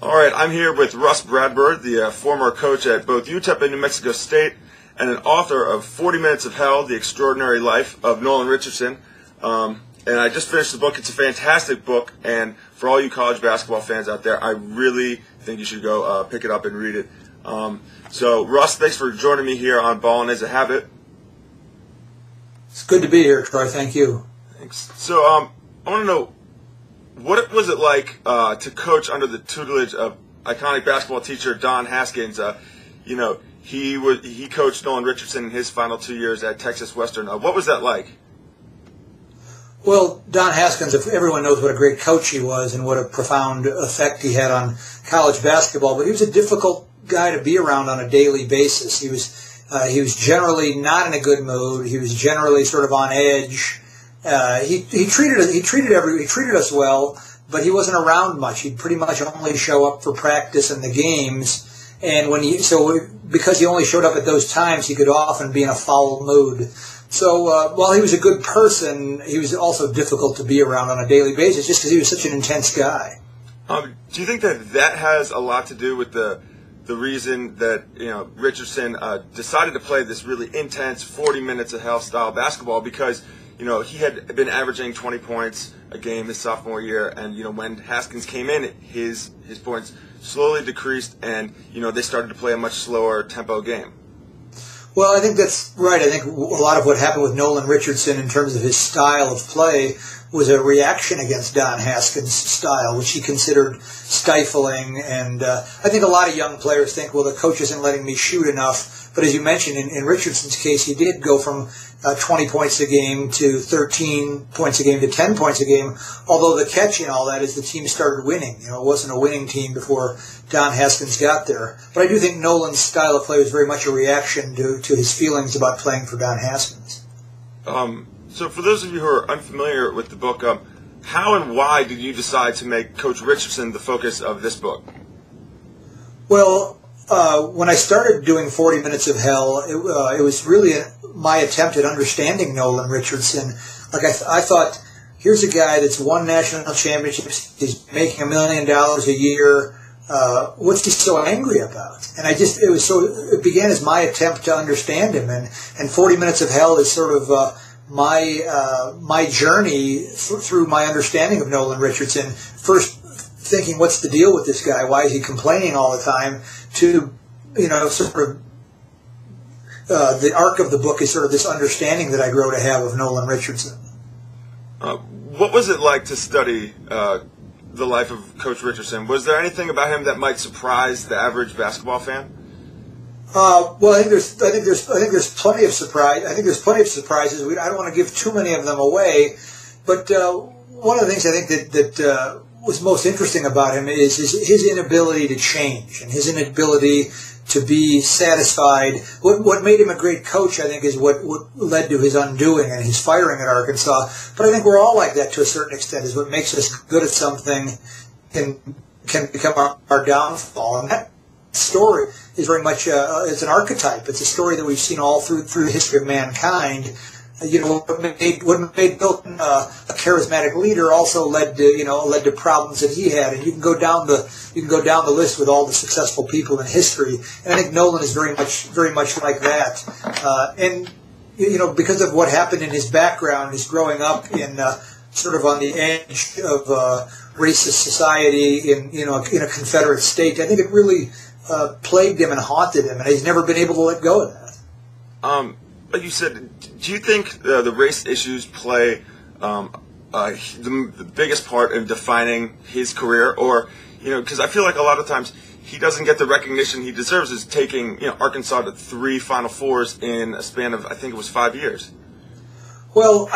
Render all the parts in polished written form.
All right, I'm here with Rus Bradburd, the former coach at both UTEP and New Mexico State, and an author of 40 Minutes of Hell, The Extraordinary Life of Nolan Richardson. And I just finished the book. It's a fantastic book, and for all you college basketball fans out there, I really think you should go pick it up and read it. So, Rus, thanks for joining me here on Ballin' Is a Habit. It's good to be here, Troy. Thank you. Thanks. So, I want to know, what was it like to coach under the tutelage of iconic basketball teacher Don Haskins? He coached Nolan Richardson in his final 2 years at Texas Western. What was that like? Well, Don Haskins, everyone knows what a great coach he was and what a profound effect he had on college basketball, but he was a difficult guy to be around on a daily basis. He was generally not in a good mood. He was generally sort of on edge. He treated us well, but he wasn't around much. He'd pretty much only show up for practice and the games. And because he only showed up at those times, he could often be in a foul mood. So while he was a good person, he was also difficult to be around on a daily basis just because he was such an intense guy. Do you think that has a lot to do with the reason that Richardson decided to play this really intense 40 minutes of hell style basketball? Because he had been averaging 20 points a game his sophomore year, and when Haskins came in, his points slowly decreased, and they started to play a much slower tempo game. Well, I think that's right. I think a lot of what happened with Nolan Richardson in terms of his style of play was a reaction against Don Haskins' style, which he considered stifling. And I think a lot of young players think, well, the coach isn't letting me shoot enough. But as you mentioned, in Richardson's case, he did go from 20 points a game to 13 points a game to 10 points a game, although the catch in all that is the team started winning. It wasn't a winning team before Don Haskins got there. But I do think Nolan's style of play was very much a reaction to his feelings about playing for Don Haskins. So for those of you who are unfamiliar with the book, how and why did you decide to make Coach Richardson the focus of this book? Well, when I started doing 40 Minutes of Hell, it was really my attempt at understanding Nolan Richardson. I thought, here's a guy that's won national championships, he's making $1 million a year. What's he so angry about? And it began as my attempt to understand him. And 40 Minutes of Hell is sort of my journey through my understanding of Nolan Richardson. First thinking, what's the deal with this guy? Why is he complaining all the time? To, sort of the arc of the book is sort of this understanding that I grow to have of Nolan Richardson. What was it like to study the life of Coach Richardson? Was there anything about him that might surprise the average basketball fan? Well, I think there's plenty of surprise. I think there's plenty of surprises. I don't want to give too many of them away, but one of the things I think that was most interesting about him is his inability to change and his inability to be satisfied. What made him a great coach, I think, is what led to his undoing and his firing at Arkansas. But I think we're all like that to a certain extent. Is what makes us good at something can become our downfall. And that story is very much it's an archetype. It's a story that we've seen all through the history of mankind. What made Milton a charismatic leader also led to problems that he had, and you can go down the list with all the successful people in history. And I think Nolan is very much like that. And because of what happened in his background, his growing up in sort of on the edge of racist society in a Confederate state, I think it really plagued him and haunted him, and he's never been able to let go of that. Like you said, do you think the race issues play the biggest part in defining his career? Or, because I feel like a lot of times he doesn't get the recognition he deserves as taking Arkansas to 3 Final Fours in a span of, I think it was 5 years. Well,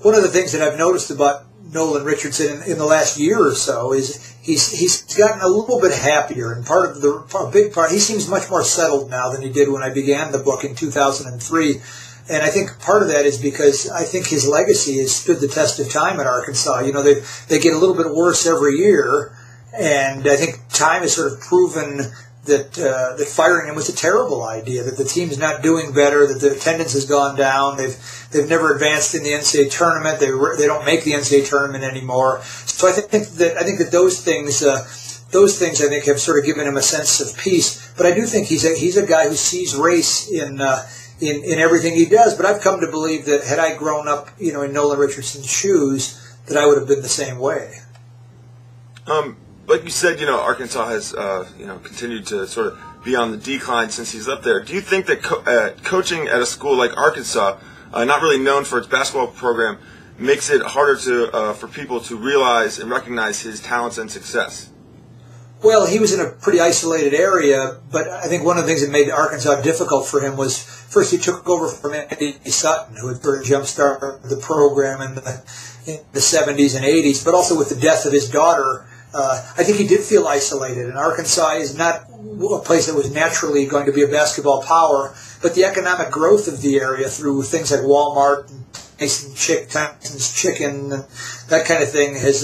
one of the things that I've noticed about Nolan Richardson in the last year or so is he's gotten a little bit happier, and a big part, he seems much more settled now than he did when I began the book in 2003. And I think part of that is because I think his legacy has stood the test of time at Arkansas. They get a little bit worse every year, and I think time has sort of proven that firing him was a terrible idea, that the team's not doing better, that the attendance has gone down, they've never advanced in the NCAA tournament, they don't make the NCAA tournament anymore. So I think that those things those things I think have sort of given him a sense of peace. But I do think he's a guy who sees race in everything he does. But I've come to believe that had I grown up, in Nolan Richardson's shoes, that I would have been the same way. Like you said, Arkansas has continued to sort of be on the decline since he's up there. Do you think that coaching at a school like Arkansas, not really known for its basketball program, makes it harder for people to realize and recognize his talents and success? Well, he was in a pretty isolated area, but I think one of the things that made Arkansas difficult for him was, first he took over from Eddie Sutton, who had sort of jump-started the program in the 70s and 80s, but also with the death of his daughter, I think he did feel isolated. And Arkansas is not a place that was naturally going to be a basketball power, but the economic growth of the area through things like Walmart and Tyson's Chicken and that kind of thing has,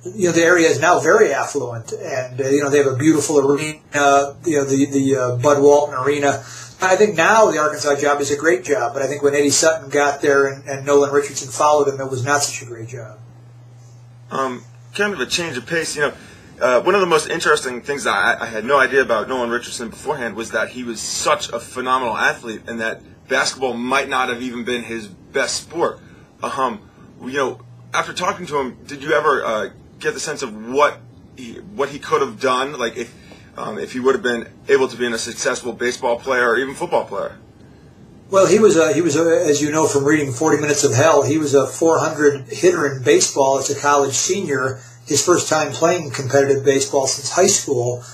the area is now very affluent, and they have a beautiful arena, the Bud Walton Arena. I think now the Arkansas job is a great job, but I think when Eddie Sutton got there and Nolan Richardson followed him, it was not such a great job. Kind of a change of pace, one of the most interesting things that I had no idea about Nolan Richardson beforehand was that he was such a phenomenal athlete, and that basketball might not have even been his best sport. After talking to him, did you ever get the sense of what he could have done, like if he would have been able to be a successful baseball player or even football player? Well, he was as you know from reading 40 Minutes of Hell, he was a .400 hitter in baseball as a college senior. His first time playing competitive baseball since high school.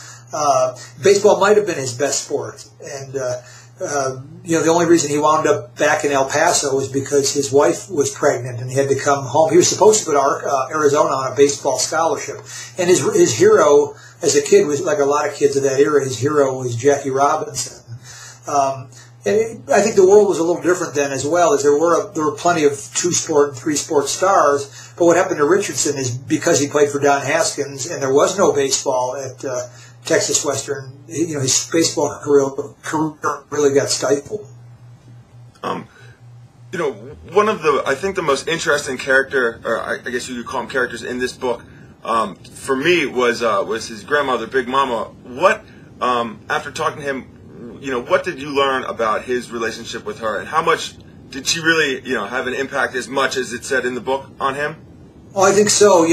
Baseball might have been his best sport, and the only reason he wound up back in El Paso was because his wife was pregnant and he had to come home. He was supposed to go to Arizona on a baseball scholarship, and his hero as a kid was, like a lot of kids of that era, his hero was Jackie Robinson. And I think the world was a little different then as well, as there were plenty of 2-sport and 3-sport stars. But what happened to Richardson is, because he played for Don Haskins and there was no baseball at Texas Western, his baseball career really got stifled. One of the most interesting character, or I guess you could call them characters in this book, for me was his grandmother, Big Mama. What, after talking to him, what did you learn about his relationship with her, and how much did she really, have an impact as much as it said in the book on him? Well, I think so.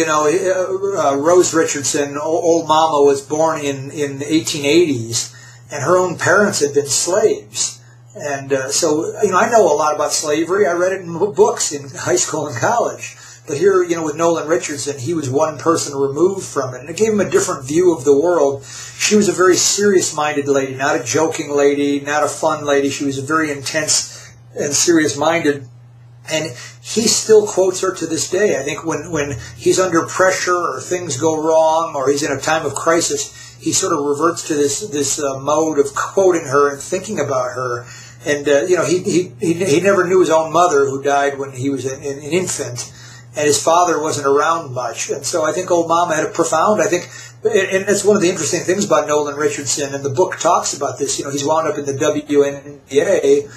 Rose Richardson, old Mama, was born in the 1880s, and her own parents had been slaves. And so, I know a lot about slavery. I read it in books in high school and college. But here, with Nolan Richardson, he was one person removed from it, and it gave him a different view of the world. She was a very serious-minded lady, not a joking lady, not a fun lady. She was very intense and serious-minded, and he still quotes her to this day. I think when he's under pressure or things go wrong or he's in a time of crisis, he sort of reverts to this mode of quoting her and thinking about her. And he never knew his own mother, who died when he was an infant. And his father wasn't around much. And so I think old Mama had a profound, and it's one of the interesting things about Nolan Richardson, and the book talks about this. He's wound up in the WNBA,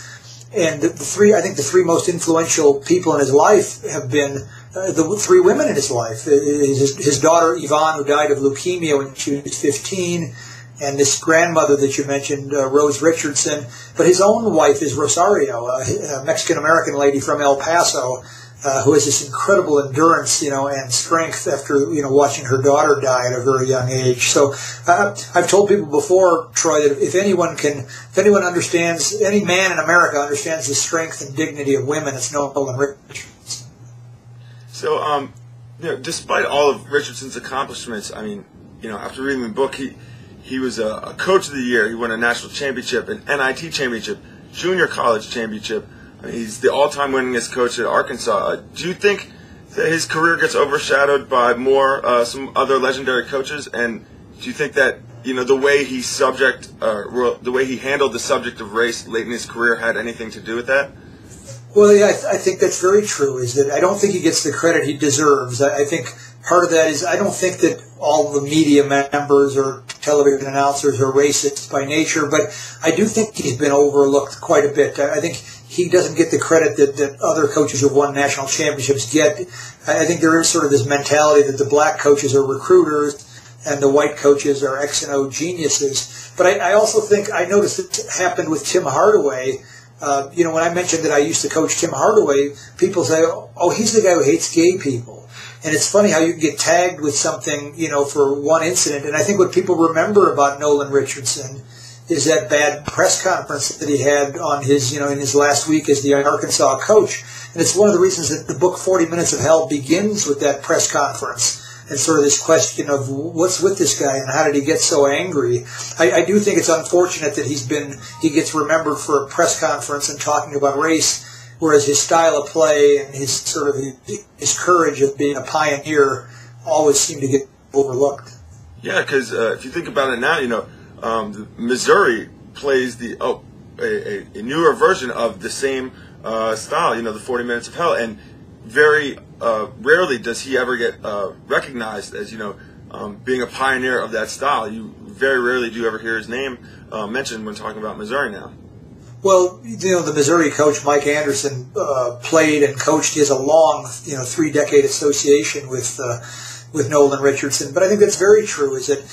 and the three most influential people in his life have been the 3 women in his life. His daughter, Yvonne, who died of leukemia when she was 15, and this grandmother that you mentioned, Rose Richardson. But his own wife is Rosario, a Mexican-American lady from El Paso, who has this incredible endurance, and strength after, watching her daughter die at a very young age. So I've told people before, Troy, that if anyone understands, any man in America understands the strength and dignity of women, it's Nolan Richardson. So, despite all of Richardson's accomplishments, after reading the book, he was a coach of the year. He won a national championship, an NIT championship, junior college championship. He's the all-time winningest coach at Arkansas. Do you think that his career gets overshadowed by some other legendary coaches? And do you think that the way he handled the subject of race late in his career had anything to do with that? Well, yeah, I think that's very true. Is that I don't think he gets the credit he deserves. I think part of that is I don't think that all the media members or television announcers are racist by nature, but I do think he's been overlooked quite a bit. I think he doesn't get the credit that other coaches who've won national championships get. I think there is sort of this mentality that the black coaches are recruiters and the white coaches are X and O geniuses. But I also think I noticed it happened with Tim Hardaway. When I mentioned that I used to coach Tim Hardaway, people say, "Oh, he's the guy who hates gay people." And it's funny how you can get tagged with something, for one incident. And I think what people remember about Nolan Richardson is that bad press conference that he had on his, in his last week as the Arkansas coach. And it's one of the reasons that the book 40 Minutes of Hell begins with that press conference and sort of this question of what's with this guy and how did he get so angry. I do think it's unfortunate that he gets remembered for a press conference and talking about race, whereas his style of play and his sort of his courage of being a pioneer always seem to get overlooked. Yeah, because if you think about it now, Missouri plays a newer version of the same style, the 40 Minutes of Hell, and very rarely does he ever get recognized as being a pioneer of that style. You very rarely do ever hear his name mentioned when talking about Missouri now. Well, the Missouri coach Mike Anderson played and coached. He has a long, 3-decade association with Nolan Richardson. But I think that's very true. Is that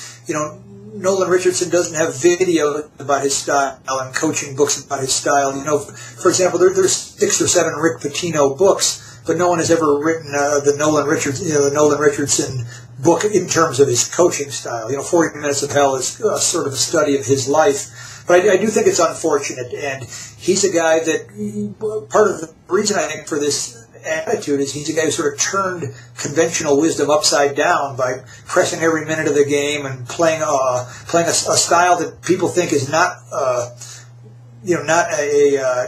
Nolan Richardson doesn't have video about his style and coaching books about his style. For example, there's 6 or 7 Rick Pitino books, but no one has ever written the Nolan Richardson book in terms of his coaching style. 40 Minutes of Hell is sort of a study of his life. But I do think it's unfortunate, and he's a guy that part of the reason I think for this attitude is he's a guy who sort of turned conventional wisdom upside down by pressing every minute of the game and playing a style that people think is not a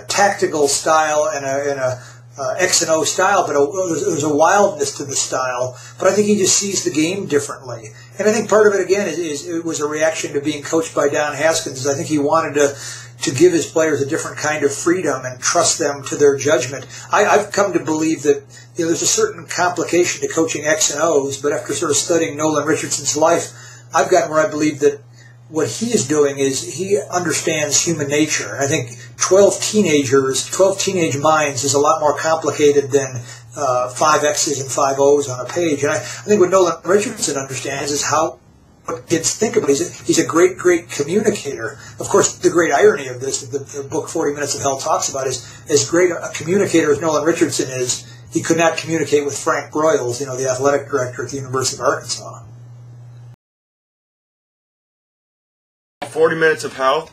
tactical style and a X and O style, but there's a wildness to the style. But I think he just sees the game differently. And I think part of it, again, is it was a reaction to being coached by Don Haskins. I think he wanted to give his players a different kind of freedom and trust them to their judgment. I've come to believe that there's a certain complication to coaching X and O's, but after sort of studying Nolan Richardson's life, I've gotten where I believe that what he is doing is he understands human nature. I think 12 teenage minds is a lot more complicated than 5 X's and 5 O's on a page. And I think what Nolan Richardson understands is what kids think of him. He's a great, great communicator. Of course, the great irony of this, the book 40 Minutes of Hell talks about, is as great a communicator as Nolan Richardson is, he could not communicate with Frank Broyles, the athletic director at the University of Arkansas. 40 Minutes of Hell,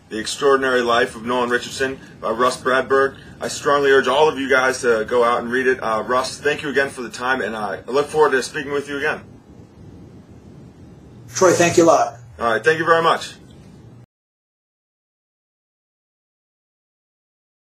The Extraordinary Life of Nolan Richardson by Rus Bradburd. I strongly urge all of you guys to go out and read it. Russ, thank you again for the time, and I look forward to speaking with you again. Troy, thank you a lot. All right, thank you very much.